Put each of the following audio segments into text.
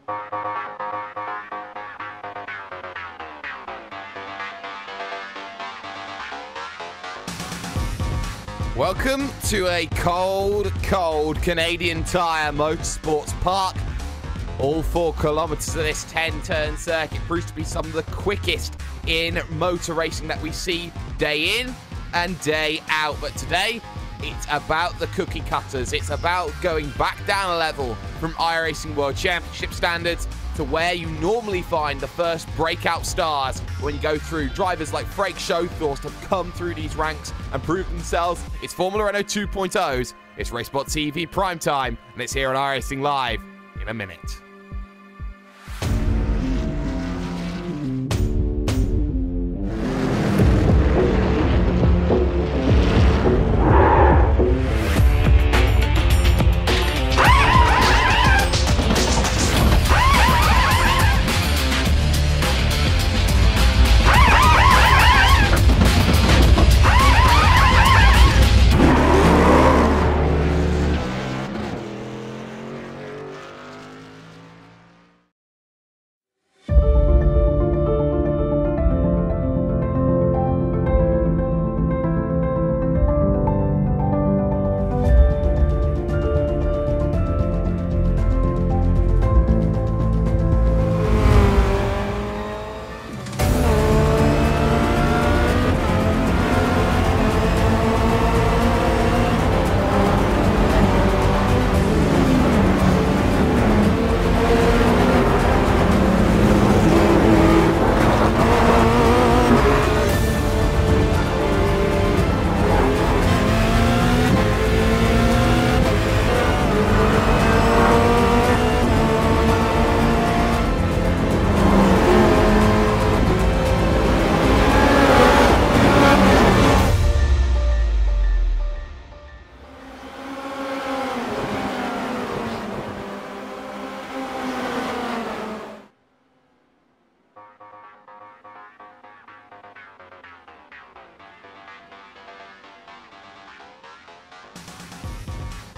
Welcome to a cold, cold Canadian Tire Motorsports Park. All 4 kilometers of this 10-turn circuit proves to be some of the quickest in motor racing that we see day in and day out. But today, it's about the cookie cutters. It's about going back down a level from iRacing World Championship standards to where you normally find the first breakout stars when you go through. Drivers like Frank Schothorst have come through these ranks and proved themselves. It's Formula Renault 2.0's, it's Mosport TV Primetime, and it's here on iRacing Live in a minute.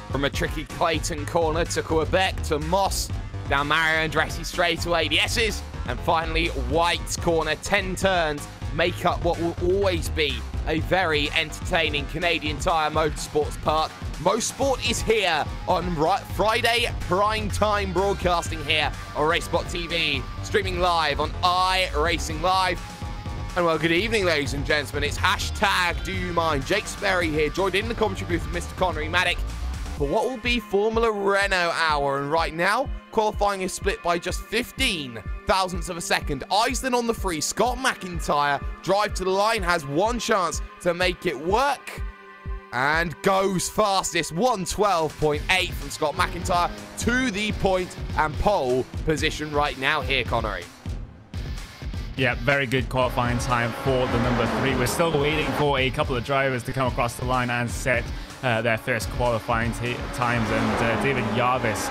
From a tricky Clayton corner to Quebec to Moss, down Mario Andretti straightaway, the S's, and finally White's corner. 10 turns make up what will always be a very entertaining Canadian Tire Motorsports Park. Mosport is here on Friday prime time broadcasting here on Mosport TV, streaming live on iRacing Live. And well, good evening, ladies and gentlemen. It's hashtag Do You Mind? Jake Sperry here, joined in the commentary booth with Mr. Connery Maddock for what will be Formula Renault hour. And right now, qualifying is split by just 15 thousandths of a second. Eisden on the free. Scott McIntyre, drive to the line, has one chance to make it work. And goes fastest, 112.8 from Scott McIntyre to the point and pole position right now here, Connery. Yeah, very good qualifying time for the number 3. We're still waiting for a couple of drivers to come across the line and set their first qualifying times, and David Jarvis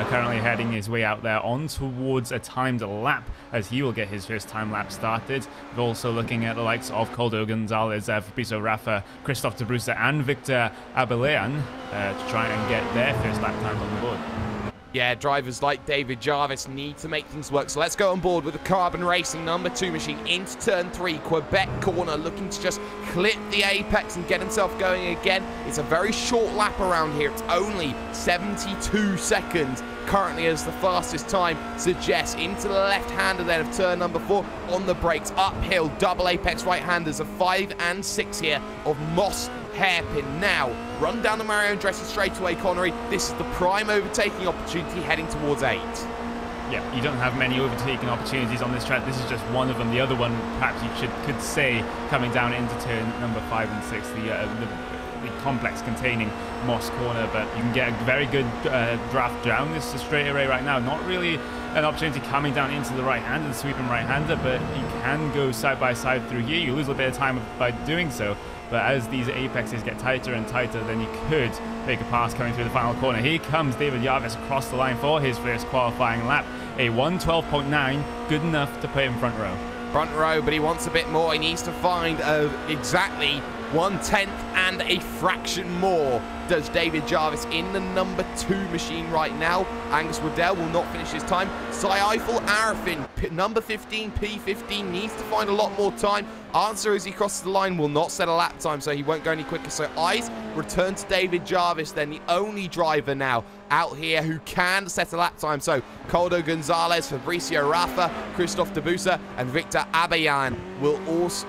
currently heading his way out there on towards a timed lap as he will get his first time lap started. We're also looking at the likes of Coldo Gonzalez, Fabrizio Raffa, Christophe de Bruce and Victor Abelean to try and get their first lap times on the board. Yeah, drivers like David Jarvis need to make things work. So let's go on board with the Carbon Racing number 2 machine into turn 3. Quebec corner, looking to just clip the apex and get himself going again. It's a very short lap around here. It's only 72 seconds currently, as the fastest time suggests. Into the left-hander then of turn number 4 on the brakes. Uphill, double apex right-handers of 5 and 6 here of Moss hairpin. Now, run down the Mario Andretti straightaway, Connery. This is the prime overtaking opportunity heading towards 8. Yeah, you don't have many overtaking opportunities on this track. This is just one of them. The other one, perhaps you could say, coming down into turn number 5 and 6, the complex containing Moss corner, but you can get a very good draft down this straightaway right now. Not really an opportunity coming down into the right-hander, the sweeping right-hander, but you can go side by side through here. You lose a bit of time by doing so, but as these apexes get tighter and tighter, then you could make a pass coming through the final corner. Here comes David Jarvis across the line for his first qualifying lap. A 112.9, good enough to put him front row. Front row, but he wants a bit more. He needs to find exactly 1/10 and a fraction more does David Jarvis in the number 2 machine right now. Angus Waddell will not finish his time. Saiful Arifin, number 15, P15, needs to find a lot more time. Answer as he crosses the line will not set a lap time, so he won't go any quicker. So eyes return to David Jarvis, then the only driver now out here who can set a lap time. So Coldo Gonzalez, Fabricio Rafa, Christophe Debusa, and Victor Abayan will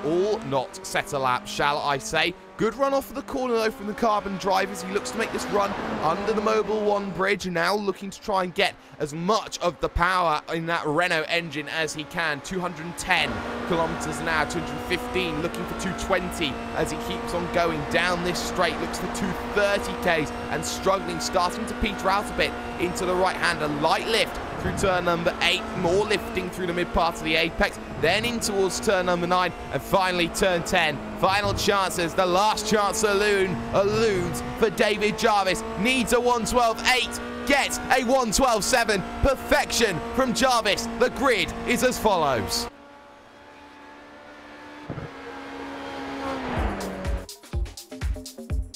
all not set a lap, shall I say. Good run off of the corner, though, from the Carbon drivers. He looks to make this run under the Mobil 1 bridge, now looking to try and get as much of the power in that Renault engine as he can. 210 kilometers an hour, 215, looking for 220 as he keeps on going down this straight. Looks for 230 Ks and struggling, starting to peter out a bit into the right-hander. Light lift through turn number 8, more lifting through the mid part of the apex, then in towards turn number 9, and finally turn 10. Final chances, the last chance alludes for David Jarvis. Needs a 1:12.8, gets a 1:12.7. Perfection from Jarvis. The grid is as follows.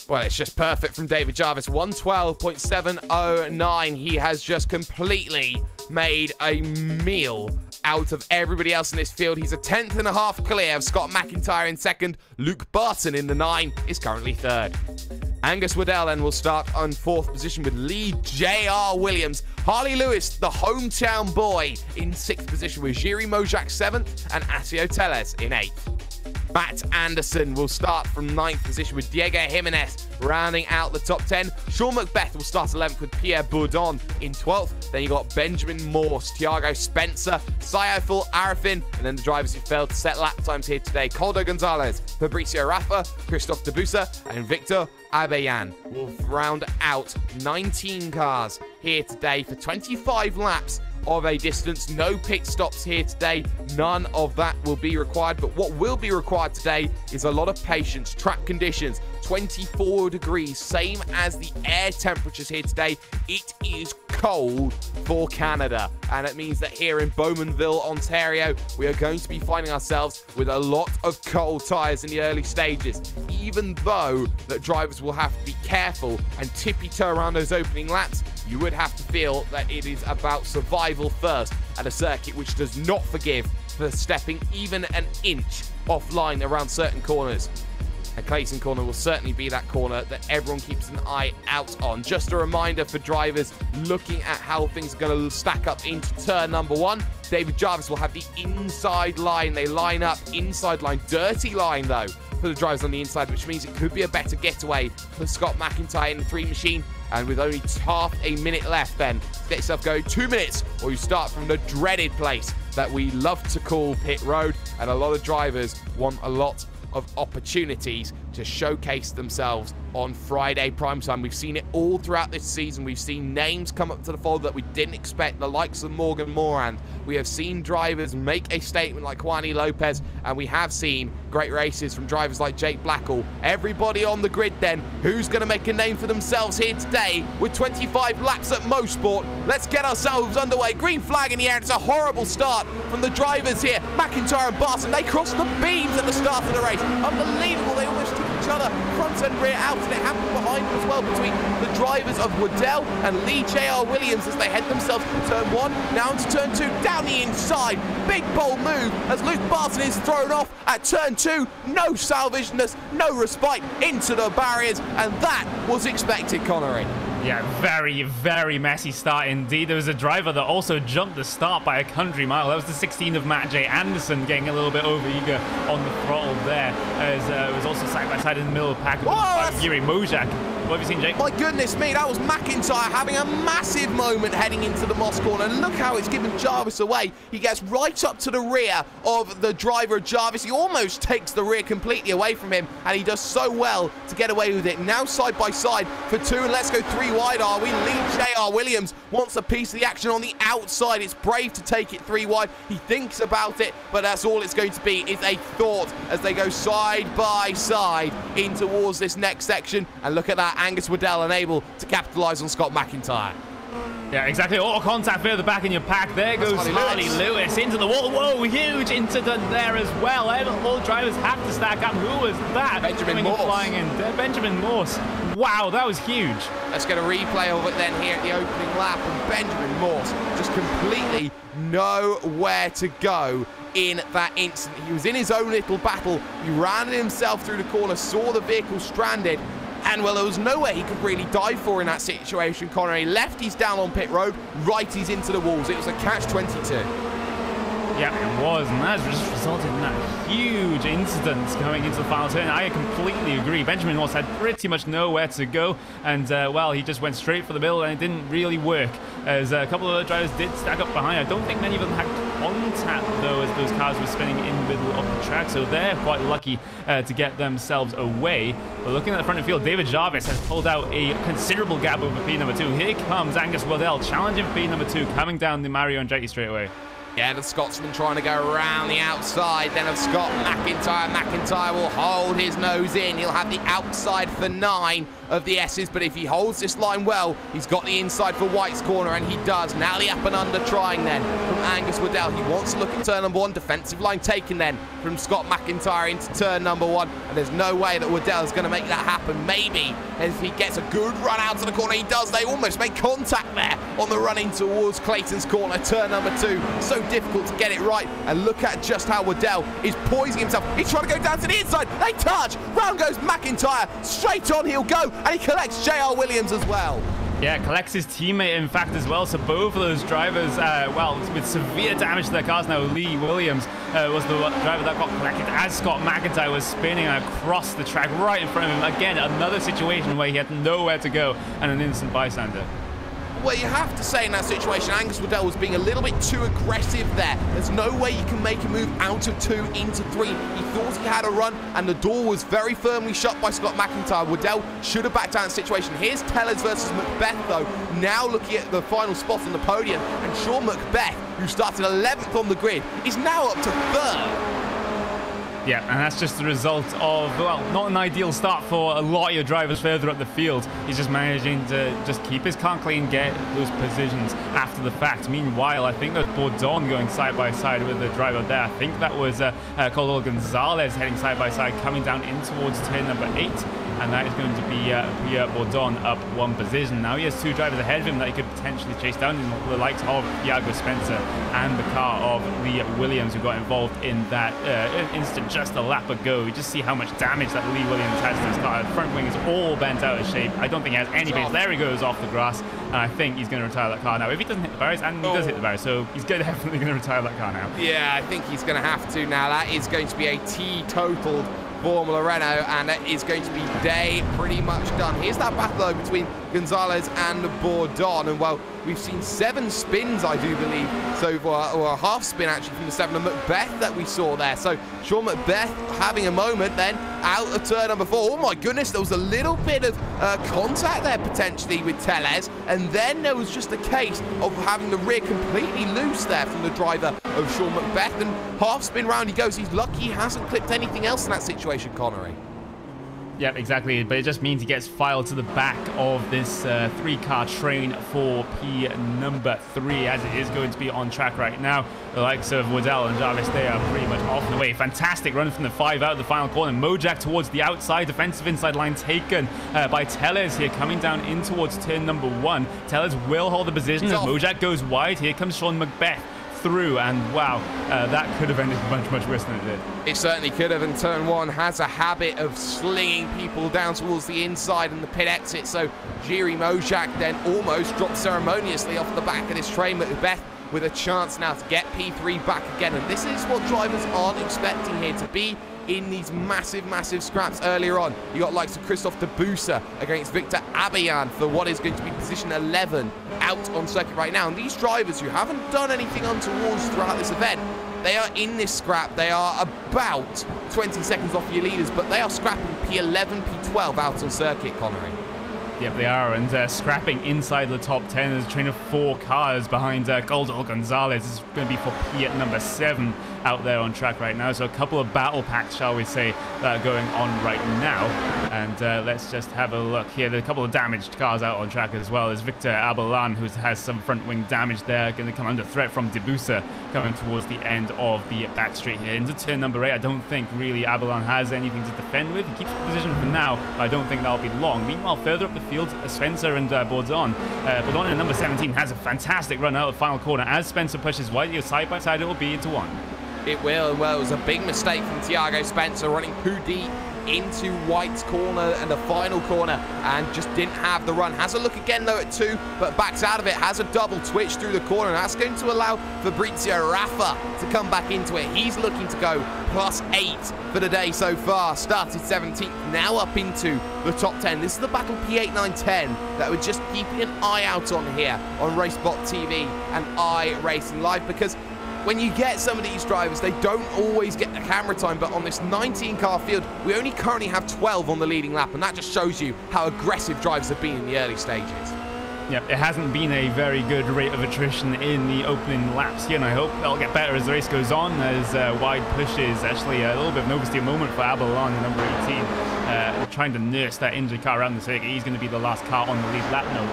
Well, it's just perfect from David Jarvis. 1:12.709. He has just completely made a meal out of everybody else in this field. He's a 10th and a half clear of Scott McIntyre in second. Luke Barton in the 9 is currently third. Angus Waddell then will start on 4th position with Lee J.R. Williams. Harley Lewis, the hometown boy, in 6th position with Jiri Mojak 7th and Asio Teles in 8th. Matt Anderson will start from 9th position with Diego Jimenez rounding out the top 10. Sean Macbeth will start 11th with Pierre Bourdon in 12th. Then you got Benjamin Morse, Thiago Spencer, Saiful Arifin, and then the drivers who failed to set lap times here today: Coldo Gonzalez, Fabricio Rafa, Christophe Debusa, and Victor Abayan will round out 19 cars here today for 25 laps of a distance. No pit stops here today. None of that will be required. But what will be required today is a lot of patience. Track conditions, 24 degrees, same as the air temperatures here today. It is cold for Canada, and it means that here in Bowmanville, Ontario, we are going to be finding ourselves with a lot of cold tyres in the early stages, even though that drivers will have to be careful and tippy-toe around those opening laps. You would have to feel that it is about survival first at a circuit which does not forgive for stepping even an inch offline around certain corners. And Clayton Corner will certainly be that corner that everyone keeps an eye out on. Just a reminder for drivers looking at how things are going to stack up into turn number 1. David Jarvis will have the inside line. They line up inside line. Dirty line, though, for the drivers on the inside, which means it could be a better getaway for Scott McIntyre in the 3 machine. And with only half a minute left then, get yourself going 2 minutes, or you start from the dreaded place that we love to call pit road. And a lot of drivers want a lot of opportunities to showcase themselves on Friday primetime. We've seen it all throughout this season. We've seen names come up to the fold that we didn't expect, the likes of Morgan Morand. We have seen drivers make a statement like Juani Lopez, and we have seen great races from drivers like Jake Blackall. Everybody on the grid then, who's going to make a name for themselves here today with 25 laps at Mosport? Let's get ourselves underway. Green flag in the air. It's a horrible start from the drivers here. McIntyre and Barton, they crossed the beams at the start of the race. Unbelievable. They almost took each other front and rear out, and it happened behind them as well between the drivers of Waddell and Lee J.R. Williams as they head themselves to turn 1, now into turn 2, down the inside. Big bold move as Luke Barton is thrown off at turn 2. No salvageness, no respite into the barriers, and that was expected, Connery. Yeah, very, very messy start indeed. There was a driver that also jumped the start by a country mile. That was the 16 of Matt J. Anderson getting a little bit over-eager on the throttle there. As it was also side-by-side in the middle of the pack with Jiri Mojak. What have you seen, Jake? My goodness me, that was McIntyre having a massive moment heading into the Moss corner. And look how it's given Jarvis away. He gets right up to the rear of the driver of Jarvis. He almost takes the rear completely away from him, and he does so well to get away with it. Now side by side for 2, and let's go 3 wide, are we? Lee J.R. Williams wants a piece of the action on the outside. It's brave to take it 3 wide. He thinks about it, but that's all it's going to be, is a thought as they go side by side in towards this next section. And look at that, Angus Waddell unable to capitalise on Scott McIntyre. Yeah, exactly. Oh, contact further back in your pack. There goes Harley Lewis into the wall. Whoa, huge incident there as well. All drivers have to stack up. Who was that? Benjamin Morse. Flying in. Benjamin Morse. Wow, that was huge. Let's get a replay of it then here at the opening lap. And Benjamin Morse just completely nowhere to go in that instant. He was in his own little battle. He ran himself through the corner, saw the vehicle stranded. And, well, there was nowhere he could really dive for in that situation, Connor. He lefties down on pit road, righties into the walls. It was a catch-22. Yeah, it was, and that just resulted in that huge incident going into the final turn. I completely agree. Benjamin Morse had pretty much nowhere to go, and, well, he just went straight for the middle, and it didn't really work, as a couple of other drivers did stack up behind. I don't think many of them had contact, though, as those cars were spinning in the middle of the track, so they're quite lucky to get themselves away. But looking at the front of the field, David Jarvis has pulled out a considerable gap over P number 2. Here comes Angus Waddell challenging P number 2, coming down the Mario Andretti straightaway. Yeah, the Scotsman trying to go around the outside then of Scott McIntyre. McIntyre will hold his nose in. He'll have the outside for 9 of the S's, but if he holds this line well, he's got the inside for White's corner, and he does. Now the up and under trying then from Angus Waddell. He wants to look at turn number 1. Defensive line taken then from Scott McIntyre into turn number 1, and there's no way that Waddell is going to make that happen. Maybe if he gets a good run out to the corner, he does. They almost make contact there on the run in towards Clayton's corner, turn number 2. So difficult to get it right, and look at just how Waddell is poising himself. He's trying to go down to the inside. They touch. Round goes McIntyre. Straight on he'll go, and he collects J.R. Williams as well. Yeah, collects his teammate, in fact, as well. So both of those drivers, well, with severe damage to their cars now. Lee Williams was the driver that got collected as Scott McIntyre was spinning across the track right in front of him. Again, another situation where he had nowhere to go and an innocent bystander. Well, you have to say in that situation, Angus Waddell was being a little bit too aggressive there. There's no way you can make a move out of 2 into 3. He thought he had a run, and the door was very firmly shut by Scott McIntyre. Waddell should have backed out in the situation. Here's Tellers versus Macbeth, though, now looking at the final spot on the podium. And Sean Macbeth, who started 11th on the grid, is now up to 3rd. Yeah, and that's just the result of, well, not an ideal start for a lot of your drivers further up the field. He's just managing to just keep his car clean, get those positions after the fact. Meanwhile, I think that Bourdon going side by side with the driver there. I think that was Caldwell Gonzalez heading side by side, coming down in towards turn number 8. And that is going to be Pierre Bourdon up 1 position. Now he has 2 drivers ahead of him that he could potentially chase down, in the likes of Iago Spencer and the car of Lee Williams, who got involved in that instant just a lap ago. You just see how much damage that Lee Williams has to his car. The front wing is all bent out of shape. I don't think he has any pace. There he goes off the grass, and I think he's going to retire that car now. If he doesn't hit the barriers, and he does hit the barriers, so he's definitely going to retire that car now. Yeah, I think he's going to have to now. That is going to be a teetotaled Formula Renault, and it is going to be day pretty much done. Here's that battle though between Gonzalez and Bourdon, and well, we've seen 7 spins, I do believe, so far, or a half spin actually from the 7 of Macbeth that we saw there. So Sean Macbeth having a moment then out of turn number 4. Oh my goodness, there was a little bit of contact there potentially with Tellez, and then there was just a case of having the rear completely loose there from the driver of Sean Macbeth, and half spin round he goes. He's lucky he hasn't clipped anything else in that situation, Connery. Yep, exactly, but it just means he gets filed to the back of this 3-car train for P number 3, as it is going to be on track right now. The likes of Waddell and Jarvis, they are pretty much off and away. Fantastic run from the 5 out of the final corner. Mojack towards the outside, defensive inside line taken by Tellez here, coming down in towards turn number 1. Tellez will hold the position as Mojack goes wide. Here comes Sean Macbeth through, and wow, that could have ended much worse than it did. It certainly could have, and turn 1 has a habit of slinging people down towards the inside and the pit exit, so Jiri Mojak then almost dropped ceremoniously off the back of this train. Macbeth with a chance now to get P3 back again, and this is what drivers aren't expecting here, to be in these massive scraps earlier on. You got likes of Christophe Debusa against Victor Abayan for what is going to be position 11 out on circuit right now. And these drivers who haven't done anything untowards throughout this event, they are in this scrap. They are about 20 seconds off your leaders, but they are scrapping P11, P12 out on circuit, Connery. Yep, they are, and scrapping inside the top 10. There's a train of 4 cars behind Goldo Gonzalez. This is going to be for Piet number 7 out there on track right now. So a couple of battle packs, shall we say, that are going on right now. And let's just have a look here. There's a couple of damaged cars out on track as well. There's Victor Abelan, who has some front wing damage there, going to come under threat from Debusa coming towards the end of the back straight here. Into turn number 8, I don't think really Abelan has anything to defend with. He keeps the position for now, but I don't think that'll be long. Meanwhile, further up the field, Spencer and Bourdon. Bourdon in number 17 has a fantastic run out of the final corner. As Spencer pushes wide, side by side, it will be 2-1. It will. Well, it was a big mistake from Thiago Spencer running too deep into White's corner and the final corner and just didn't have the run. Has a look again though at 2, but backs out of it. Has a double twitch through the corner, and that's going to allow Fabrizio Raffa to come back into it. He's looking to go +8 for the day so far. Started 17th, now up into the top 10. This is the battle P8-9-10 that we're just keeping an eye out on here on Racebot TV and iRacing Live, because when you get some of these drivers, they don't always get the camera time, but on this 19-car field, we only currently have 12 on the leading lap, and that just shows you how aggressive drivers have been in the early stages. Yep, it hasn't been a very good rate of attrition in the opening laps here, and I hope that'll get better as the race goes on, as wide pushes. Actually, a little bit of an oversteer moment for Abelan, number 18, trying to nurse that injured car around the circuit. He's going to be the last car on the lead lap now,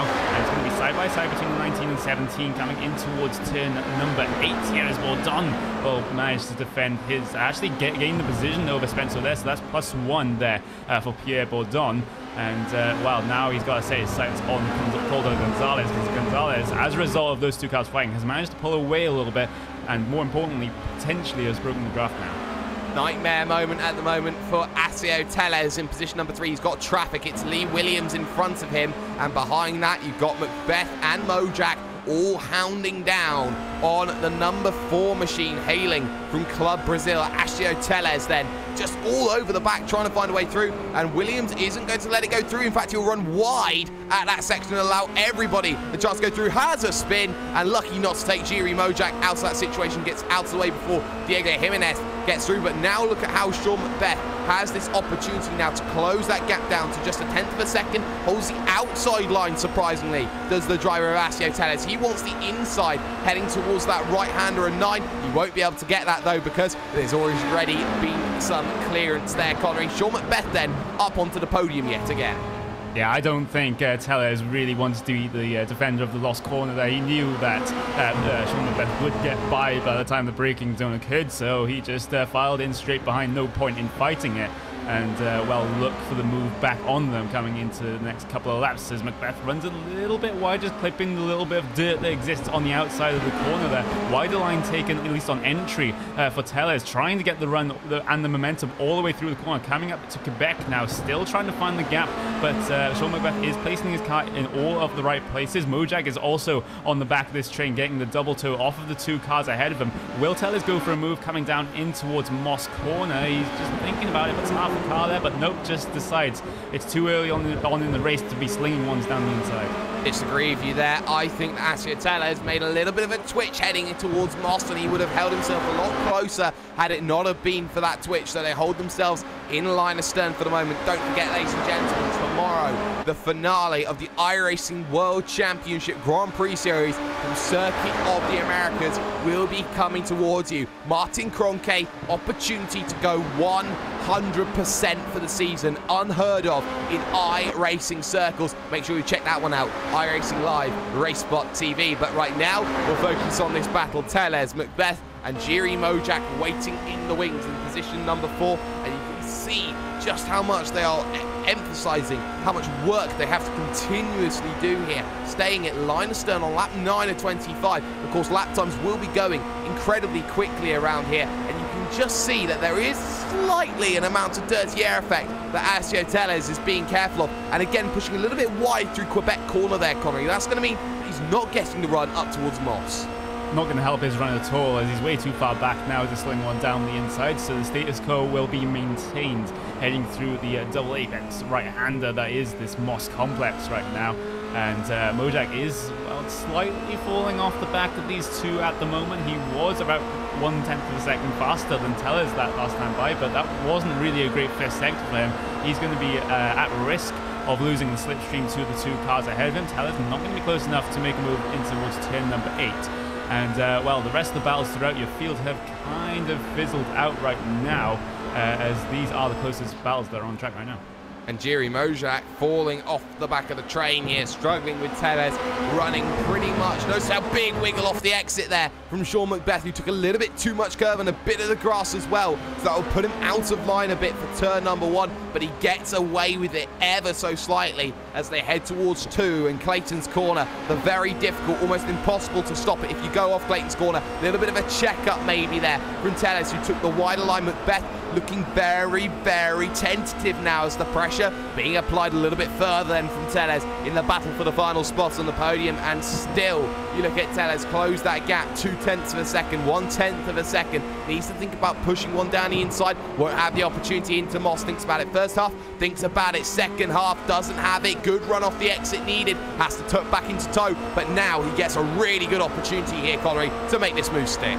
and it's going to be side by side between the 19 and 17, coming in towards turn number 8 here as Bourdon will manage to defend his, actually gain the position over Spencer there, so that's +1 there for Pierre Bourdon. And, well, now he's got to set his sights on Goldo Gonzalez, because Gonzalez, as a result of those 2 cars fighting, has managed to pull away a little bit, and more importantly, potentially has broken the draft now. Nightmare moment at the moment for Asio Teles in position number 3. He's got traffic. It's Lee Williams in front of him, and behind that you've got Macbeth and Mojack all hounding down on the number 4 machine, hailing from Club Brazil. Asio Teles then just all over the back trying to find a way through, and Williams isn't going to let it go through. In fact, he'll run wide at that section and allow everybody the chance to go through. Has a spin, and lucky not to take Jiri Mojack out of that situation, gets out of the way before Diego Jimenez gets through. But now look at how Sean Macbeth has this opportunity now to close that gap down to just 1/10 of a second. Holds the outside line, surprisingly, does the driver of Asio Teles. He wants the inside, heading towards that right-hander, a 9. He won't be able to get that, though, because there's already been some clearance there, Connery. Sean Macbeth then up onto the podium yet again. Yeah, I don't think Teles really wants to be the defender of the lost corner there. He knew that Sean Macbeth would get by the time the braking zone occurred, so he just filed in straight behind. No point in fighting it. And, well, look for the move back on them coming into the next couple of laps as Macbeth runs a little bit wide, just clipping the little bit of dirt that exists on the outside of the corner there. Wider line taken, at least on entry, for Teles, trying to get the run and the momentum all the way through the corner, coming up to Quebec now, still trying to find the gap, but Sean Macbeth is placing his car in all of the right places. Mojack is also on the back of this train, getting the double toe off of the 2 cars ahead of him. Will Teles go for a move coming down in towards Moss corner? He's just thinking about it, but it's half a car there, but nope, just decides it's too early on in the race to be slinging ones down the inside. Disagree with you there. I think that Asio Teles made a little bit of a twitch heading towards Moss, and he would have held himself a lot closer had it not have been for that twitch. So they hold themselves in line astern for the moment. Don't forget, ladies and gentlemen, tomorrow, the finale of the iRacing World Championship Grand Prix Series from Circuit of the Americas will be coming towards you. Martin Kroenke, opportunity to go 100% for the season, unheard of in iRacing circles. Make sure you check that one out, iRacing Live, Racebot TV. But right now, we'll focus on this battle. Teles, Macbeth, and Jiri Mojack waiting in the wings in position number 4, and you can see just how much they are emphasizing how much work they have to continuously do here, staying at line astern on lap 9 of 25. Of course, lap times will be going incredibly quickly around here, and you can just see that there is slightly an amount of dirty air effect that Asio Teles is being careful of, and again pushing a little bit wide through Quebec corner there, Connery. That's going to mean he's not getting the run up towards Moss. Not going to help his run at all, as he's way too far back now to sling one down the inside, so the status quo will be maintained heading through the double apex right-hander that is this Moss complex right now. And Mojack is, well, slightly falling off the back of these 2 at the moment. He was about 1/10 of a second faster than Teles that last time by, but that wasn't really a great first sector for him. He's going to be at risk of losing the slipstream to the 2 cars ahead of him. Teller's not going to be close enough to make a move in towards turn number 8. And, well, the rest of the battles throughout your field have kind of fizzled out right now, as these are the closest battles that are on track right now. And Jiri Mojak falling off the back of the train here, struggling with Tellez, running pretty much. Notice how big wiggle off the exit there from Sean McBeth, who took a little bit too much curve and a bit of the grass as well. So that will put him out of line a bit for turn number 1, but he gets away with it ever so slightly as they head towards 2 and Clayton's corner. The very difficult, almost impossible to stop it if you go off Clayton's corner. A little bit of a check-up maybe there from Tellez, who took the wider line. McBeth looking very, very tentative now as the pressure being applied a little bit further than from Tellez in the battle for the final spot on the podium. And still, you look at Tellez close that gap 0.2 of a second, 1/10 of a second. Needs to think about pushing one down the inside. Won't have the opportunity into Moss. Thinks about it first half, thinks about it second half, doesn't have it. Good run off the exit needed. Has to tuck back into toe, but now he gets a really good opportunity here, Connery, to make this move stick.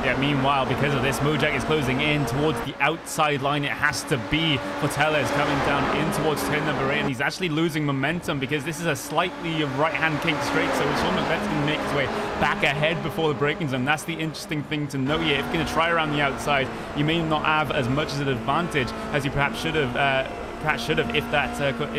Yeah, meanwhile, because of this, Mojak is closing in towards the outside line. It has to be for Tellez coming down in towards turn number 8, and he's actually losing momentum because this is a slightly right-hand kink straight, so Sean McBeth's going to make his way back ahead before the braking zone. That's the interesting thing to note here. If you're going to try around the outside, you may not have as much as an advantage as you perhaps should have. If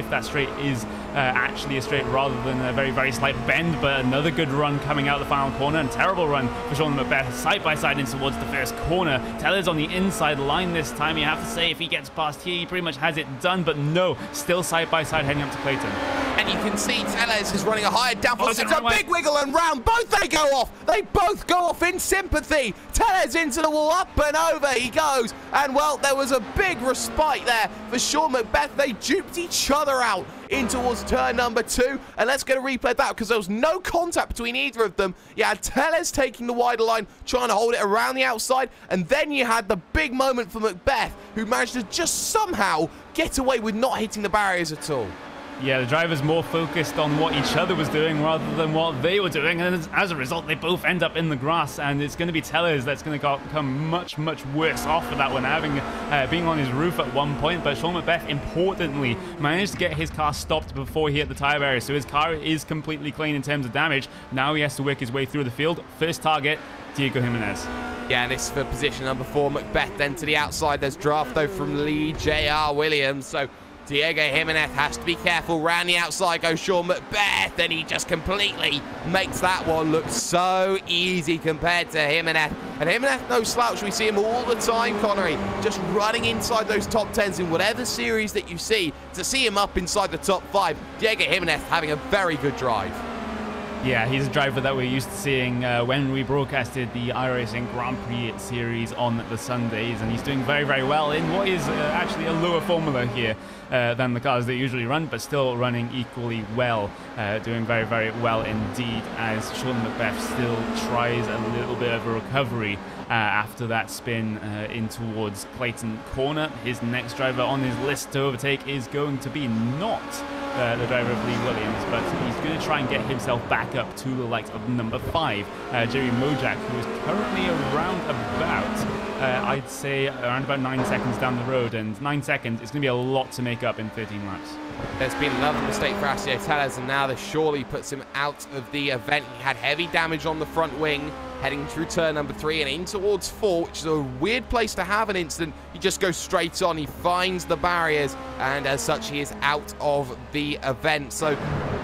that straight is actually a straight rather than a very, very slight bend. But another good run coming out the final corner, and terrible run for Sean McBeth side by side in towards the first corner. Tellez on the inside line this time. You have to say, if he gets past here, he pretty much has it done, but no, still side by side heading up to Clayton. And you can see Tellez is running a higher downforce. It's a big wiggle and round. Both they go off. They both go off in sympathy. Tellez into the wall, up and over he goes. And, well, there was a big respite there for Sean McBeth. They duped each other out in towards turn number 2. And let's get a replay of that because there was no contact between either of them. You had Tellez taking the wider line, trying to hold it around the outside. And then you had the big moment for McBeth, who managed to just somehow get away with not hitting the barriers at all. Yeah, the drivers more focused on what each other was doing rather than what they were doing, and as a result, they both end up in the grass, and it's going to be Tellez that's going to become much, much worse off for that one, having being on his roof at one point. But Sean McBeth, importantly, managed to get his car stopped before he hit the tyre barrier, so his car is completely clean in terms of damage. Now he has to work his way through the field. First target, Diego Jimenez. Yeah, and this is for position number 4. McBeth then to the outside. There's draft, though, from Lee J.R. Williams, so Diego Jimenez has to be careful. Round the outside goes Sean McBeth, and he just completely makes that one look so easy compared to Jimenez. And Jimenez, no slouch. We see him all the time, Connery, just running inside those top 10s in whatever series that you see. To see him up inside the top 5, Diego Jimenez having a very good drive. Yeah, he's a driver that we're used to seeing when we broadcasted the iRacing Grand Prix series on the Sundays, and he's doing very, very well in what is actually a lower formula here than the cars they usually run, but still running equally well, doing very, very well indeed, as Sean McBeth still tries a little bit of a recovery after that spin in towards Clayton corner. His next driver on his list to overtake is going to be not the driver of Lee Williams, but he's going to try and get himself back up to the likes of number 5, Jiri Mojak, who is currently around about, I'd say, around about 9 seconds down the road, and 9 seconds is going to be a lot to make up in 13 laps. There's been another mistake for Alessio Tellez, and now this surely puts him out of the event. He had heavy damage on the front wing, heading through turn number 3 and in towards 4, which is a weird place to have an incident. He just goes straight on. He finds the barriers, and as such, he is out of the event. So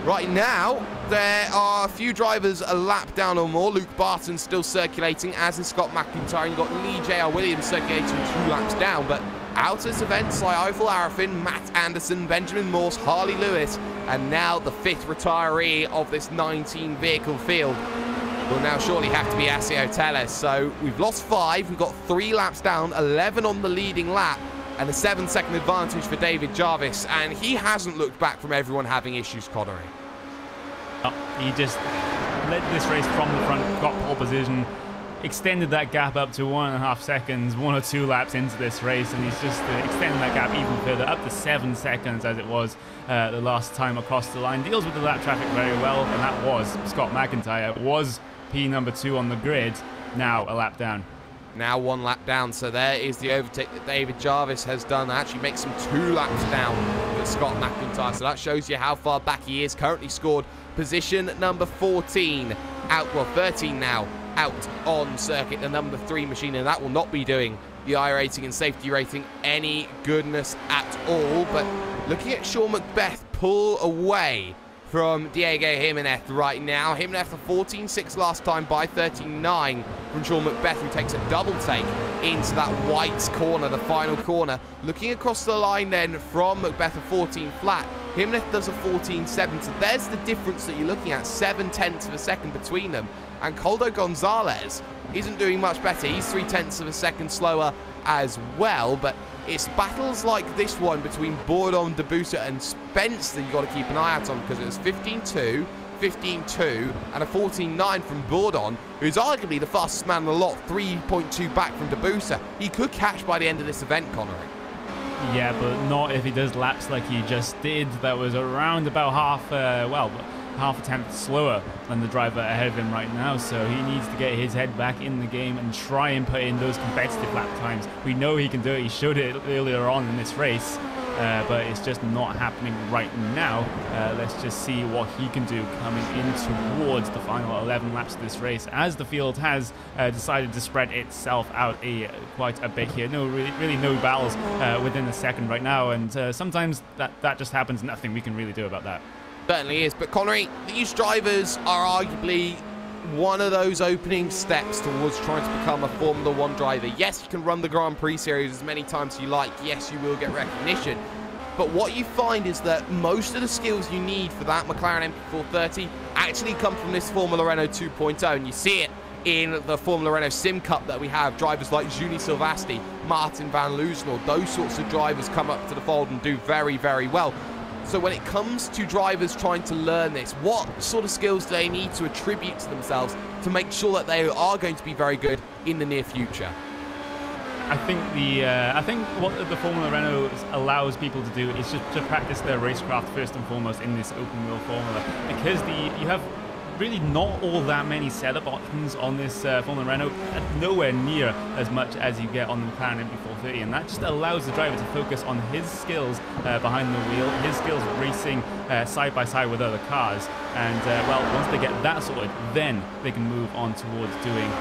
right now, there are a few drivers a lap down or more. Luke Barton still circulating, as is Scott McIntyre. You've got Lee J.R. Williams circulating 2 laps down, but out of this event, Eifel Arafin, Matt Anderson, Benjamin Morse, Harley Lewis, and now the 5th retiree of this 19-vehicle field will now surely have to be Alessio Tellez. So we've lost 5, we've got 3 laps down, 11 on the leading lap, and a 7-second advantage for David Jarvis, and he hasn't looked back from everyone having issues, Connery. He just led this race from the front, got pole position, extended that gap up to 1.5 seconds, 1 or 2 laps into this race, and he's just extending that gap even further, up to 7 seconds as it was the last time across the line. Deals with the lap traffic very well, and that was Scott McIntyre, was P number 2 on the grid, now a lap down. Now 1 lap down, so there is the overtake that David Jarvis has done. Actually makes him 2 laps down with Scott McIntyre, so that shows you how far back he is. Currently scored position number 14, out, well 13 now, out on circuit, the number 3 machine, and that will not be doing the iRacing and safety rating any goodness at all. But looking at Sean Macbeth pull away from Diego Jimenez right now. Jimenez for 14.6 last time by 39 from Sean Macbeth, who takes a double take into that white corner, the final corner. Looking across the line then from Macbeth, a 14 flat. Jimenez does a 14.7, so there's the difference that you're looking at, 7/10 of a second between them. And Coldo Gonzalez isn't doing much better. He's 0.3 of a second slower as well, but it's battles like this one between Bourdon, Debussy and Spence that you've got to keep an eye out on, because it was 15.2, 15.2 and a 14.9 from Bourdon, who's arguably the fastest man in the lot, 3.2 back from Debussy. He could catch by the end of this event, Connery. Yeah, but not if he does laps like he just did. That was around about half a tenth slower than the driver ahead of him right now, so he needs to get his head back in the game and try and put in those competitive lap times. We know he can do it. He showed it earlier on in this race, but it's just not happening right now. Let's just see what he can do coming in towards the final 11 laps of this race, as the field has decided to spread itself out quite a bit here. Really no battles within a second right now, and sometimes that just happens. Nothing we can really do about that. Certainly is, but Connery, these drivers are arguably one of those opening steps towards trying to become a Formula 1 driver. Yes, you can run the Grand Prix series as many times as you like. Yes, you will get recognition. But what you find is that most of the skills you need for that McLaren MP430 actually come from this Formula Renault 2.0, and you see it in the Formula Renault Sim Cup that we have. Drivers like Juni Silvasti, Martin van Loosenor, those sorts of drivers come up to the fold and do very, very well. So when it comes to drivers trying to learn this, what sort of skills do they need to attribute to themselves to make sure that they are going to be very good in the near future? I think what the Formula Renault allows people to do is just to practice their racecraft first and foremost in this open wheel formula, because you have really not all that many setup options on this Formula Renault, nowhere near as much as you get on the McLaren MP430, and that just allows the driver to focus on his skills behind the wheel, his skills racing side by side with other cars, and well, once they get that sorted, then they can move on towards doing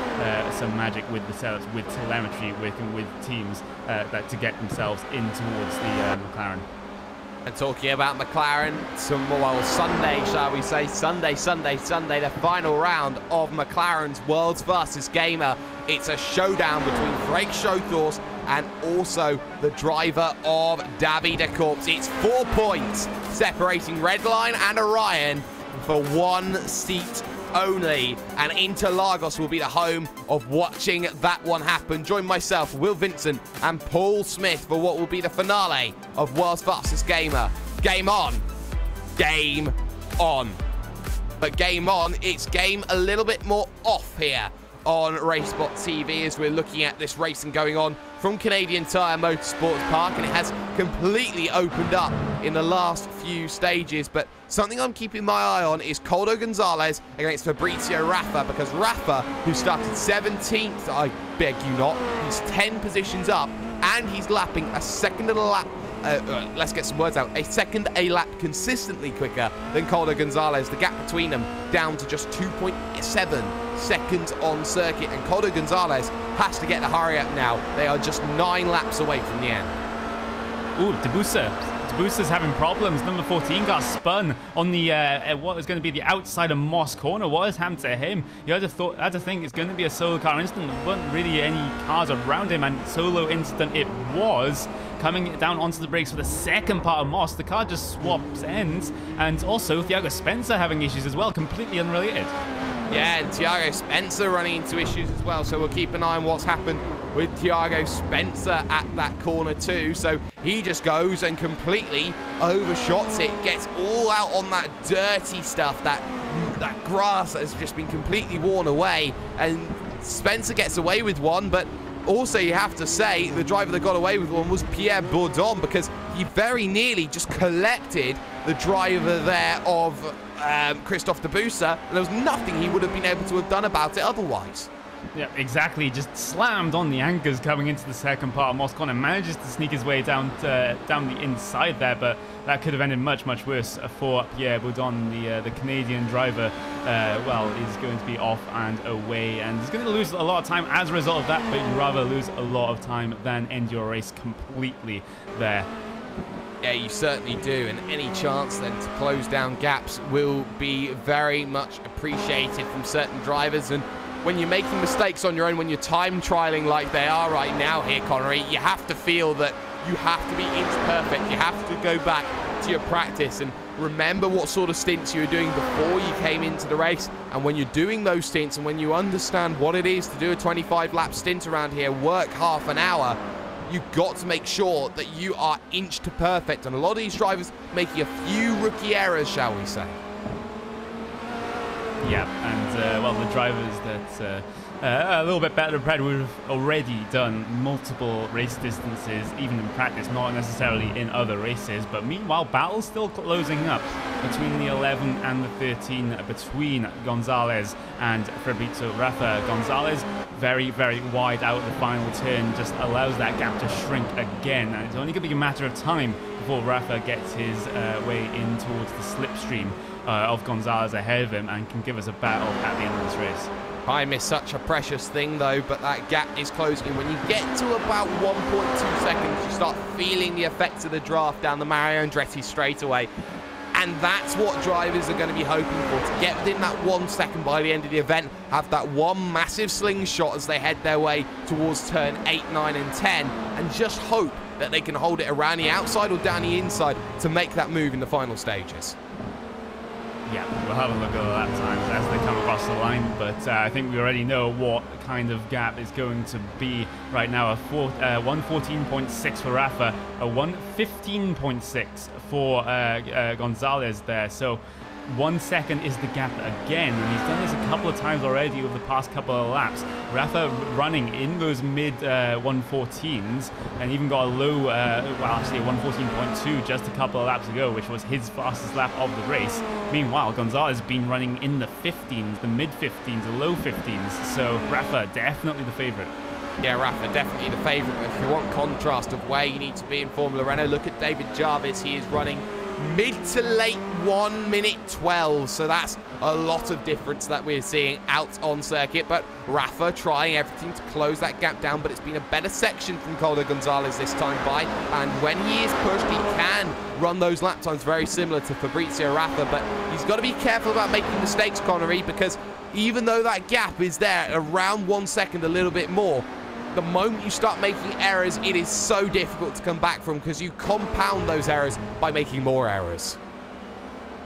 some magic with the setups, with telemetry, working with teams to get themselves in towards the McLaren. And talking about McLaren, Sunday, shall we say, Sunday, the final round of McLaren's World's Fastest Gamer. It's a showdown between Frank Schothorst and also the driver of Davide Corps. It's 4 points separating Redline and Orion for 1 seat only, and Interlagos will be the home of watching that one happen. Join myself, Will Vincent and Paul Smith for what will be the finale of World's Fastest Gamer. Game on. Game on. But game on, it's game a little bit more off here on RaceSpot TV as we're looking at this racing going on from Canadian Tire Motorsports Park, and it has completely opened up in the last few stages. But something I'm keeping my eye on is Coldo Gonzalez against Fabrizio Raffa, because Raffa, who started 17th, I beg you not, he's 10 positions up, and he's lapping a second and a lap. Let's get some words out. A second a lap consistently quicker than Coldo Gonzalez. The gap between them down to just 2.7 seconds on circuit, and Coldo Gonzalez has to get the hurry up now. They are just 9 laps away from the end. Ooh, Debussy's having problems. Number 14 got spun on the what was going to be the outside of Moss corner. What has happened to him? You had to think it's going to be a solo car incident. There weren't really any cars around him, and solo incident it was. Coming down onto the brakes for the second part of Moss, the car just swaps ends, and also Thiago Spencer having issues as well, completely unrelated. Yeah, and Thiago Spencer running into issues as well, so we'll keep an eye on what's happened with Thiago Spencer at that corner too. So he just goes and completely overshots it, gets all out on that dirty stuff, that grass that has just been completely worn away, and Spencer gets away with one. But also, you have to say, the driver that got away with one was Pierre Bourdon, because he very nearly just collected the driver there of Christophe Debussy, and there was nothing he would have been able to have done about it otherwise. Yeah, exactly. Just slammed on the anchors coming into the second part. Mosport manages to sneak his way down the inside there, but that could have ended much, much worse for Pierre Baudon, the Canadian driver. Well, is going to be off and away, and he's going to lose a lot of time as a result of that, but you'd rather lose a lot of time than end your race completely there. Yeah, you certainly do, and any chance then to close down gaps will be very much appreciated from certain drivers. And when you're making mistakes on your own, when you're time trialing like they are right now here, Connery, you have to feel that you have to be inch perfect. You have to go back to your practice and remember what sort of stints you were doing before you came into the race. And when you're doing those stints and when you understand what it is to do a 25-lap stint around here, work half an hour, you've got to make sure that you are inch to perfect. And a lot of these drivers making a few rookie errors, shall we say. Yeah, and well, the drivers that a little bit better prepared would have already done multiple race distances, even in practice, not necessarily in other races. But meanwhile, battle's still closing up between the 11 and the 13, between Gonzalez and Fabrizio Raffa. Gonzalez very, very wide out the final turn, just allows that gap to shrink again. And it's only going to be a matter of time before Raffa gets his way in towards the slipstream of Gonzalez ahead of him and can give us a battle at the end of this race. Time is such a precious thing, though, but that gap is closing. When you get to about 1.2 seconds, you start feeling the effects of the draft down the Mario Andretti straightaway. And that's what drivers are going to be hoping for, to get within that 1 second by the end of the event, have that one massive slingshot as they head their way towards turn 8, 9, and 10, and just hope that they can hold it around the outside or down the inside to make that move in the final stages. Yeah, we'll have a look at the lap times as they come across the line, but I think we already know what kind of gap is going to be right now. A 1:14.6 for Raffa, a 1:15.6 for Gonzalez there. So 1 second is the gap again, and he's done this a couple of times already over the past couple of laps. Raffa running in those mid 1:14s, and even got a low, well, actually a 1:14.2 just a couple of laps ago, which was his fastest lap of the race. Meanwhile, Gonzalez has been running in the 15s, the mid 15s, the low 15s, so Raffa definitely the favorite. Yeah, Raffa definitely the favorite, but if you want contrast of where you need to be in Formula Renault, look at David Jarvis. He is running mid to late 1 minute 12, so that's a lot of difference that we're seeing out on circuit. But Raffa trying everything to close that gap down, but it's been a better section from Calder Gonzalez this time by, and when he is pushed, he can run those lap times very similar to Fabrizio Raffa, but he's got to be careful about making mistakes, Connery, because even though that gap is there around 1 second, a little bit more, the moment you start making errors, it is so difficult to come back from, because you compound those errors by making more errors.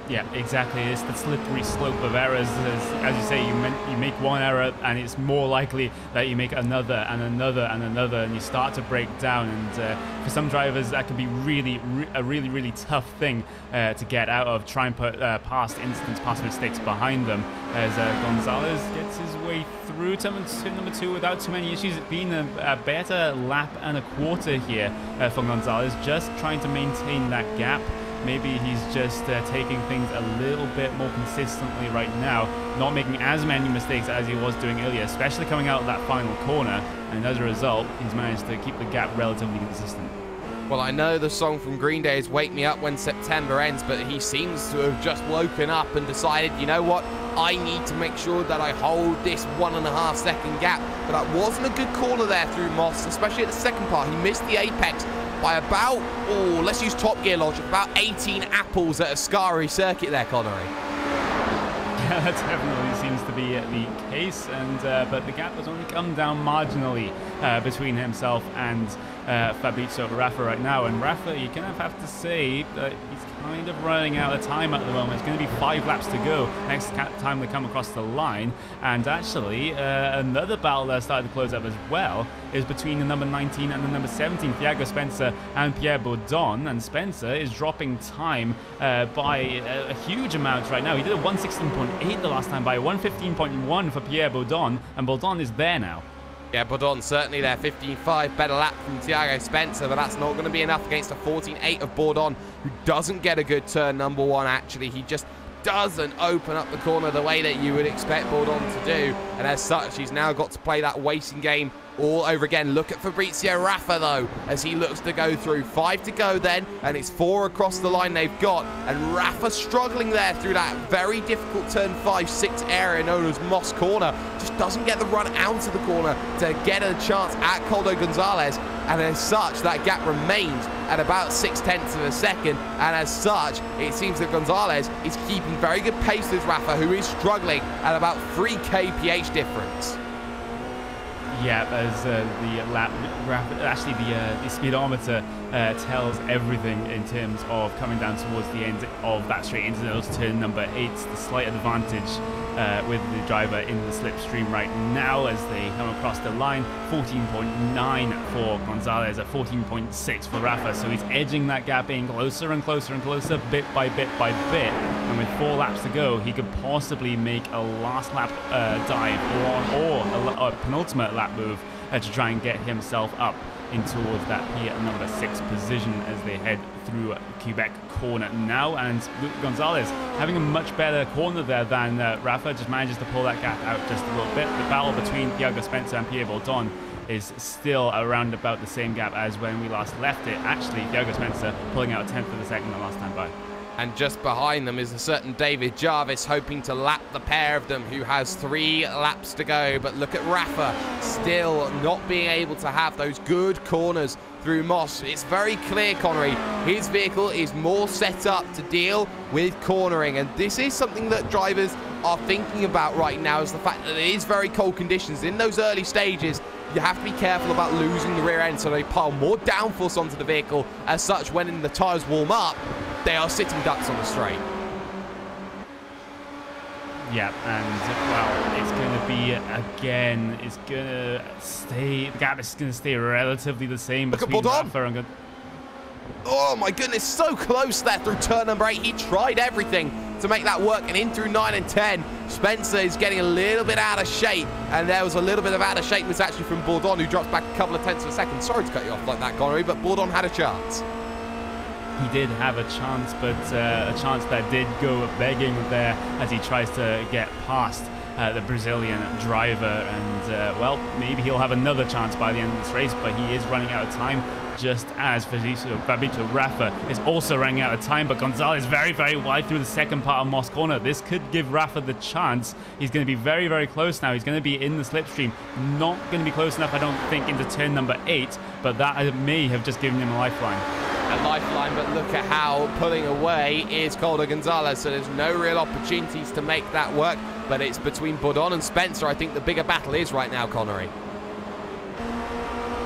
Yeah, exactly. It's the slippery slope of errors. As you say, you make one error, and it's more likely that you make another and another and another, and you start to break down. And for some drivers, that can be a really tough thing to get out of. Try and put past mistakes behind them. As Gonzalez gets his way through turn number 2 without too many issues. It's been a better lap and a quarter here for Gonzalez, just trying to maintain that gap. Maybe he's just taking things a little bit more consistently right now, not making as many mistakes as he was doing earlier, especially coming out of that final corner, and as a result, he's managed to keep the gap relatively consistent. Well, I know the song from Green Day is Wake Me Up When September Ends, but he seems to have just woken up and decided, you know what, I need to make sure that I hold this 1.5 second gap. But that wasn't a good corner there through Moss, especially at the second part. He missed the apex by about, let's use Top Gear logic, about 18 apples at a Ascari circuit there, Connery. Yeah, that definitely seems to be the case, and but the gap has only come down marginally between himself and Fabrizio Raffa right now. And Raffa, you kind of have to say that he's kind of running out of time at the moment. It's going to be 5 laps to go next time they come across the line. And actually, another battle that started to close up as well is between the number 19 and the number 17, Thiago Spencer and Pierre Baudon. And Spencer is dropping time by a huge amount right now. He did a 1:16.8 the last time, by a 1:15.1 for Pierre Baudon, and Baudon is there now. Yeah, Baudon certainly there, 15.5 better lap from Thiago Spencer, but that's not going to be enough against a 14.8 of Baudon, who doesn't get a good turn number 1, actually. He just doesn't open up the corner the way that you would expect Bourdon to do. And as such, he's now got to play that waiting game all over again. Look at Fabrizio Raffa, though, as he looks to go through. 5 to go then, and it's 4 across the line they've got. And Raffa struggling there through that very difficult turn 5-6 area known as Moss Corner. Just doesn't get the run out of the corner to get a chance at Coldo Gonzalez. And as such, that gap remains at about 0.6 of a second. And as such, it seems that Gonzalez is keeping very good pace with Raffa, who is struggling at about 3 kph difference. Yeah, as the speedometer tells everything in terms of coming down towards the end of that straight into those turn number 8. The slight advantage with the driver in the slipstream right now as they come across the line. 14.9 for Gonzalez, at 14.6 for Raffa. So he's edging that gap in closer and closer and closer, bit by bit by bit. And with 4 laps to go, he could possibly make a last lap dive or a penultimate lap move to try and get himself up in towards that P at number 6 position as they head through Quebec corner now. And Gonzalez having a much better corner there than Raffa, just manages to pull that gap out just a little bit. The battle between Thiago Spencer and Pierre Bourdon is still around about the same gap as when we last left it. Actually, Thiago Spencer pulling out a 10th of a second the last time by. And just behind them is a certain David Jarvis hoping to lap the pair of them, who has 3 laps to go. But look at Raffa still not being able to have those good corners through Moss. It's very clear, Connery, his vehicle is more set up to deal with cornering. And this is something that drivers are thinking about right now, is the fact that it is very cold conditions. In those early stages, you have to be careful about losing the rear end so they pile more downforce onto the vehicle. As such, when the tyres warm up, they are sitting ducks on the straight. Yeah, and well, it's going to be again. It's going to stay. The gap is going to stay relatively the same between Raffa and. Oh my goodness, so close there through turn number 8. He tried everything to make that work, and in through 9 and 10, Spencer is getting a little bit out of shape, and there was a little bit of out of shape was actually from Bourdon, who drops back a couple of tenths of a second. Sorry to cut you off like that, Connery, but Bourdon had a chance. He did have a chance, but a chance that did go begging there as he tries to get past the Brazilian driver. And, well, maybe he'll have another chance by the end of this race, but he is running out of time, just as Fabrizio Raffa is also running out of time. But Gonzalez very, very wide through the second part of Moss Corner. This could give Raffa the chance. He's going to be very, very close now. He's going to be in the slipstream. Not going to be close enough, I don't think, into turn number 8, but that may have just given him a lifeline. But look at how pulling away is Coldo Gonzalez, so there's no real opportunities to make that work, but it's between Bourdon and Spencer. I think the bigger battle is right now, Connery.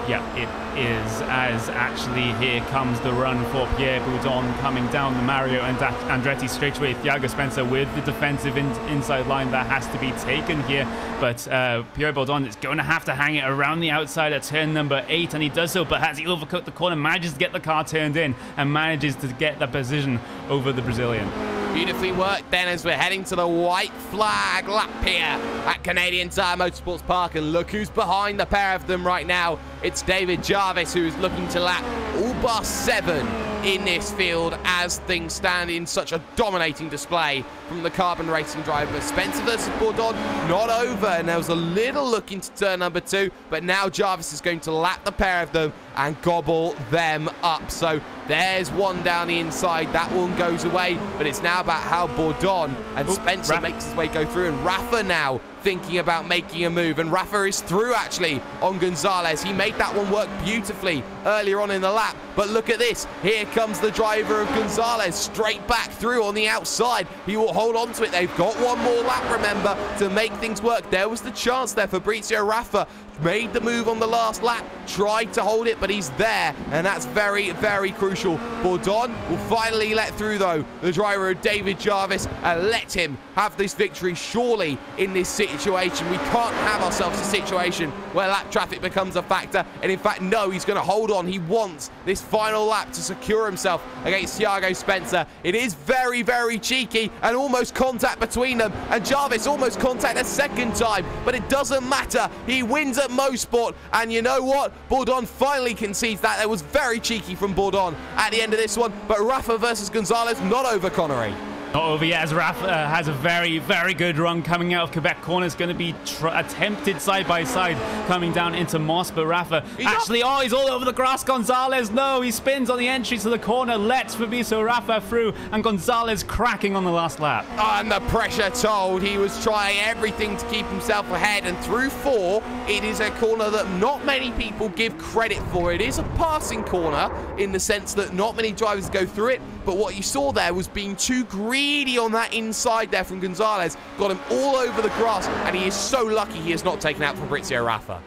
Yeah, it is, as actually here comes the run for Pierre Bourdon coming down the Mario and Andretti straightaway. Thiago Spencer with the defensive inside line that has to be taken here, but Pierre Bourdon is going to have to hang it around the outside at turn number 8, and he does so, but as he overcut the corner, manages to get the car turned in and manages to get the position over the Brazilian. Beautifully worked then as we're heading to the white flag lap here at Canadian Tire Motorsports Park. And look who's behind the pair of them right now. It's David Jarvis, who is looking to lap all bar 7 in this field as things stand in such a dominating display from the Carbon Racing driver. Spencer versus Bourdon not over, and there was a little look into turn number 2, but now Jarvis is going to lap the pair of them and gobble them up. So there's one down the inside. That one goes away, but it's now about how Bourdon and Spencer makes his way go through, and Raffa now thinking about making a move, and Raffa is through actually on Gonzalez. He made that one work beautifully earlier on in the lap, but look at this. Here comes the driver of Gonzalez straight back through on the outside. He will hold on to it. They've got one more lap, remember, to make things work. There was the chance there. Fabrizio Raffa made the move on the last lap, tried to hold it, but he's there, and that's very, very crucial. Bourdon will finally let through, though, the driver of David Jarvis, and let him have this victory. Surely in this situation, we can't have ourselves a situation where lap traffic becomes a factor, and in fact, no, he's going to hold on. He wants this final lap to secure himself against Thiago Spencer. It is very, very cheeky, and almost contact between them, and Jarvis almost contact a second time, but it doesn't matter. He wins at Mosport, and you know what? Bourdon finally concedes that. It was very cheeky from Bourdon at the end of this one, but Raffa versus Gonzalez not over, Connery. Not over yet, as Rafa has a very, very good run coming out of Quebec corner. It's going to be attempted side by side coming down into Moss, but Rafa he's all over the grass. Gonzalez, no, he spins on the entry to the corner, lets Fabricio Rafa through, and Gonzalez cracking on the last lap. And the pressure told. He was trying everything to keep himself ahead, and through 4, it is a corner that not many people give credit for. It is a passing corner in the sense that not many drivers go through it, but what you saw there was being too greedy on that inside there from Gonzalez. Got him all over the grass, and he is so lucky he has not taken out Fabricio Rafa.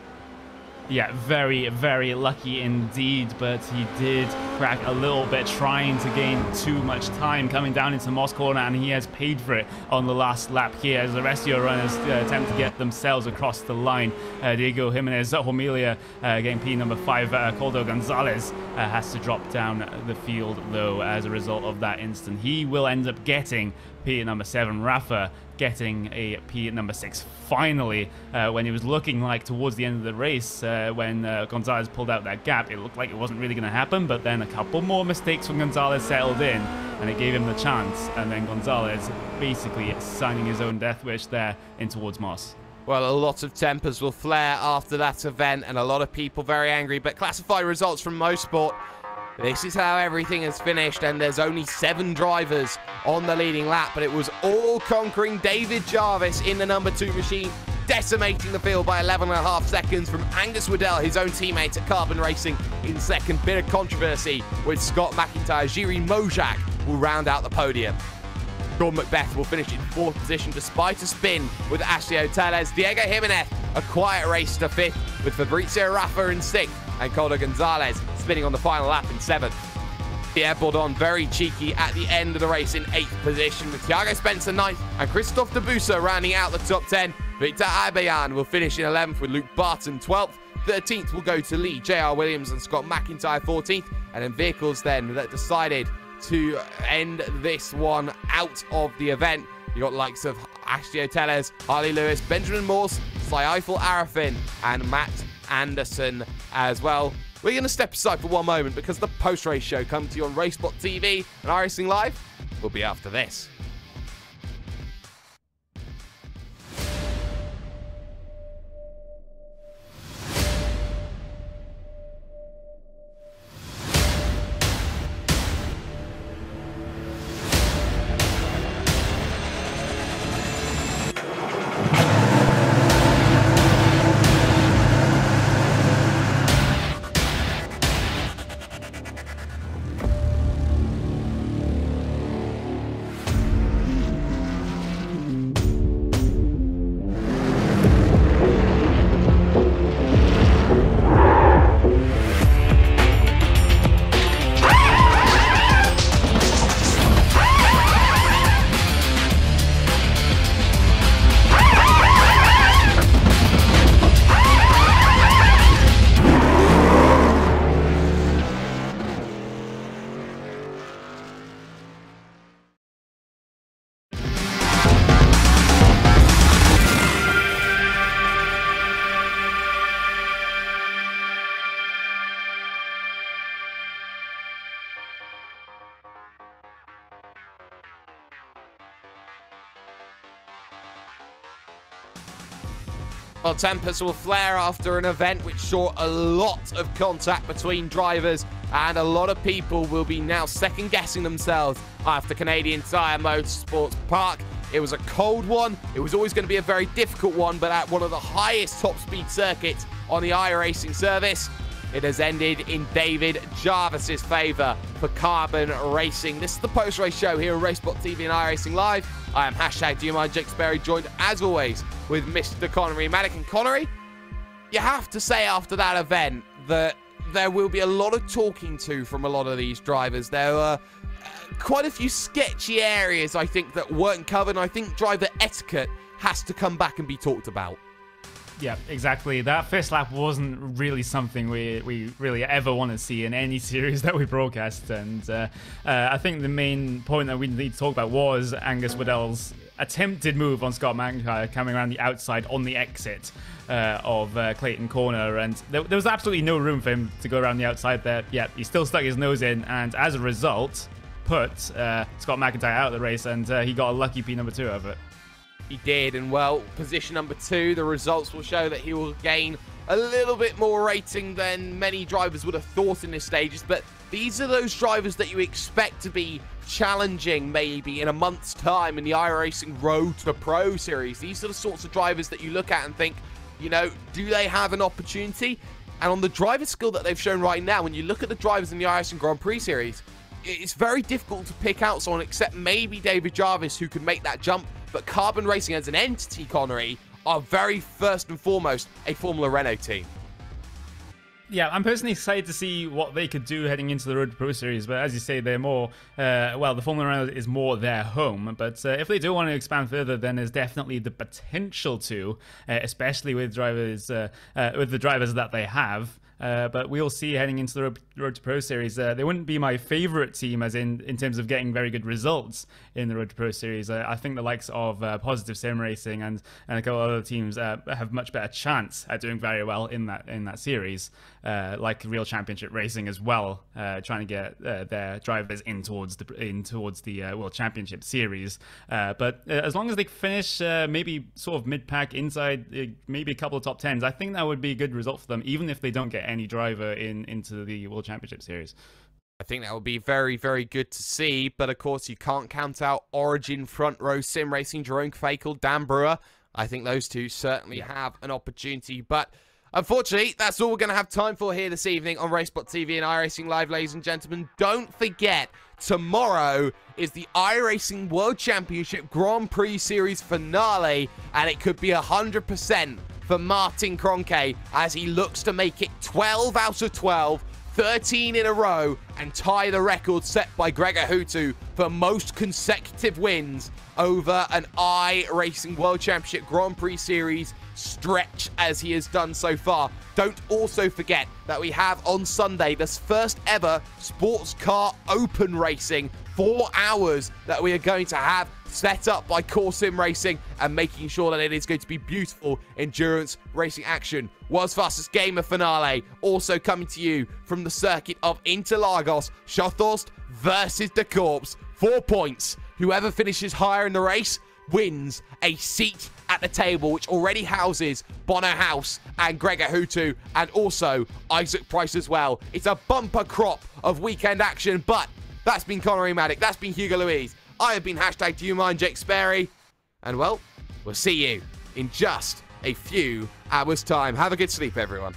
Yeah, very, very lucky indeed, but he did crack a little bit trying to gain too much time coming down into Moss corner, and he has paid for it on the last lap here as the rest of your runners attempt to get themselves across the line. Diego Jimenez, Homilia getting P number 5, Coldo Gonzalez has to drop down the field though as a result of that incident. He will end up getting P number 7, Rafa getting a P number 6 finally when it was looking like towards the end of the race when Gonzalez pulled out that gap. It looked like it wasn't really going to happen, but then a couple more mistakes from Gonzalez settled in and it gave him the chance, and then Gonzalez basically signing his own death wish there in towards Moss. Well, a lot of tempers will flare after that event, and a lot of people very angry, but classified results from Mosport. This is how everything has finished, and there's only 7 drivers on the leading lap, but it was all-conquering David Jarvis in the number 2 machine, decimating the field by 11.5 seconds from Angus Waddell, his own teammate at Carbon Racing, in second. Bit of controversy with Scott McIntyre. Jiri Mojak will round out the podium. Sean Macbeth will finish in 4th position despite a spin with Ashley Oteles. Diego Jimenez, a quiet race to 5th, with Fabricio Rafa in 6th, and Coldo Gonzalez spinning on the final lap in 7th. Pierre Bourdon very cheeky at the end of the race in 8th position, with Thiago Spencer 9th and Christophe Debussy rounding out the top 10. Victor Abeyan will finish in 11th with Luke Barton 12th. 13th will go to Lee, J.R. Williams and Scott McIntyre 14th. And then vehicles then that decided to end this one out of the event. You got the likes of Ashley Oteles, Harley Lewis, Benjamin Morse, Saiful Arafin, and Matt Anderson as well. We're going to step aside for one moment because the post-race show coming to you on Racebot TV and iRacing Live will be after this. Well, tempers will flare after an event which saw a lot of contact between drivers, and a lot of people will be now second-guessing themselves after Canadian Tire Motorsports Park. It was a cold one. It was always going to be a very difficult one, but at one of the highest top-speed circuits on the iRacing service, it has ended in David Jarvis's favour for Carbon Racing. This is the post-race show here on Racebot TV and iRacing Live. I am #DoYouMindJakeSperry, joined as always with Mr. Connery Maddock. And Connery, you have to say after that event that there will be a lot of talking to from a lot of these drivers. There were quite a few sketchy areas, I think, that weren't covered. And I think driver etiquette has to come back and be talked about. Yeah, exactly. That first lap wasn't really something we really ever want to see in any series that we broadcast. And I think the main point that we need to talk about was Angus Waddell's attempted move on Scott McIntyre coming around the outside on the exit of Clayton Corner. And there was absolutely no room for him to go around the outside there. Yeah, he still stuck his nose in. And as a result, put Scott McIntyre out of the race, and he got a lucky P2 of it. He did, and well, position number 2, the results will show that he will gain a little bit more rating than many drivers would have thought in this stages, but these are those drivers that you expect to be challenging maybe in a month's time in the iRacing Road to Pro series. These are the sorts of drivers that you look at and think, you know, do they have an opportunity? And on the driver skill that they've shown right now, when you look at the drivers in the iRacing Grand Prix series, it's very difficult to pick out someone except maybe David Jarvis who can make that jump. But Carbon Racing as an entity, Connery, are very first and foremost a Formula Renault team. Yeah, I'm personally excited to see what they could do heading into the Road to Pro Series, but as you say, they're more, well, the Formula Renault is more their home, but if they do want to expand further, then there's definitely the potential to, especially with drivers, with the drivers that they have. But we'll see heading into the Road to Pro Series. They wouldn't be my favorite team, as in terms of getting very good results in the Road to Pro Series. I think the likes of Positive Sim Racing and a couple of other teams have much better chance at doing very well in that series, like Real Championship Racing as well, trying to get their drivers in towards the World Championship Series. But as long as they finish maybe sort of mid-pack inside, maybe a couple of top 10s, I think that would be a good result for them, even if they don't get any driver into the World Championship Series. I think that would be very, very good to see, but of course you can't count out Origin front row sim racing, Jerome Fakel, Dan Brewer. I think those two certainly have an opportunity, but unfortunately, that's all we're going to have time for here this evening on RaceSpot TV and iRacing Live, ladies and gentlemen. Don't forget, tomorrow is the iRacing World Championship Grand Prix Series finale, and it could be 100% for Martin Kroenke as he looks to make it 12 out of 12, 13 in a row, and tie the record set by Gregor Hutu for most consecutive wins over an iRacing World Championship Grand Prix Series stretch as he has done so far. Don't also forget that we have on Sunday this first ever sports car open racing, 4 hours that we are going to have set up by Core Sim Racing and making sure that it is going to be beautiful endurance racing action. World's Fastest Gamer finale also coming to you from the circuit of Interlagos, Schothorst versus De Corps. 4 points. Whoever finishes higher in the race wins a seat at the table, which already houses Bono House and Gregor Hutu and also Isaac Price as well. It's a bumper crop of weekend action, but that's been Connery Maddock, that's been Hugo Louise. I have been hashtag Do You Mind Jake Sperry, and well, we'll see you in just a few hours' time. Have a good sleep, everyone.